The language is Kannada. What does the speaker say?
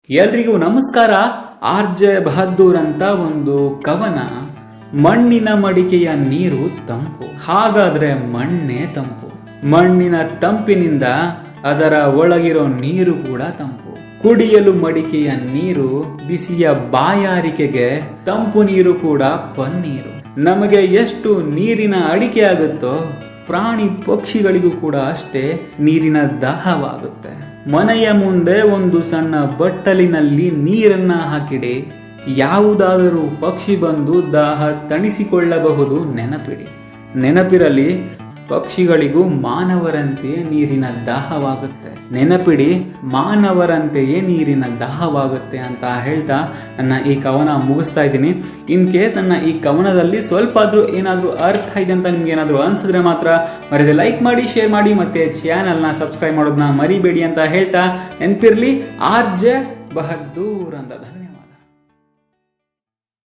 ಎಲ್ರಿಗೂ ನಮಸ್ಕಾರ. ಆರ್.ಜೆ. ಬಹದ್ದೂರ್ ಅಂತ ಒಂದು ಕವನ. ಮಣ್ಣಿನ ಮಡಿಕೆಯ ನೀರು ತಂಪು, ಹಾಗಾದ್ರೆ ಮಣ್ಣೇ ತಂಪು. ಮಣ್ಣಿನ ತಂಪಿನಿಂದ ಅದರ ಒಳಗಿರೋ ನೀರು ಕೂಡ ತಂಪು. ಕುಡಿಯಲು ಮಡಿಕೆಯ ನೀರು, ಬಿಸಿಯ ಬಾಯಾರಿಕೆಗೆ ತಂಪು ನೀರು ಕೂಡ ಪನ್ನೀರು. ನಮಗೆ ಎಷ್ಟು ನೀರಿನ ಅಡಿಕೆ ಆಗುತ್ತೋ ಪ್ರಾಣಿ ಪಕ್ಷಿಗಳಿಗೂ ಕೂಡ ಅಷ್ಟೇ ನೀರಿನ ದಾಹವಾಗುತ್ತೆ. ಮನೆಯ ಮುಂದೆ ಒಂದು ಸಣ್ಣ ಬಟ್ಟಲಿನಲ್ಲಿ ನೀರನ್ನ ಹಾಕಿಡಿ, ಯಾವುದಾದರೂ ಪಕ್ಷಿ ಬಂದು ದಾಹ ತಣಿಸಿಕೊಳ್ಳಬಹುದು. ನೆನಪಿರಲಿ, ಪಕ್ಷಿಗಳಿಗೂ ಮಾನವರಂತೆಯೇ ನೀರಿನ ದಾಹವಾಗುತ್ತೆ. ನೆನಪಿಡಿ, ಮಾನವರಂತೆಯೇ ನೀರಿನ ದಾಹವಾಗುತ್ತೆ ಅಂತ ಹೇಳ್ತಾ ನನ್ನ ಈ ಕವನ ಮುಗಿಸ್ತಾ ಇದ್ದೀನಿ. ಇನ್ ಕೇಸ್ ನನ್ನ ಈ ಕವನದಲ್ಲಿ ಸ್ವಲ್ಪ ಆದ್ರೂ ಏನಾದ್ರೂ ಅರ್ಥ ಇದೆ ಅಂತ ನಿಮ್ಗೆ ಏನಾದ್ರೂ ಅನ್ಸಿದ್ರೆ ಮಾತ್ರ ಮರೆಯದೆ ಲೈಕ್ ಮಾಡಿ, ಶೇರ್ ಮಾಡಿ, ಮತ್ತೆ ಚಾನಲ್ನ ಸಬ್ಸ್ಕ್ರೈಬ್ ಮಾಡೋದನ್ನ ಮರಿಬೇಡಿ ಅಂತ ಹೇಳ್ತಾ ನೆನಪಿರ್ಲಿ, ಆರ್.ಜೆ. ಬಹದ್ದೂರ್ ಅಂತ. ಧನ್ಯವಾದ.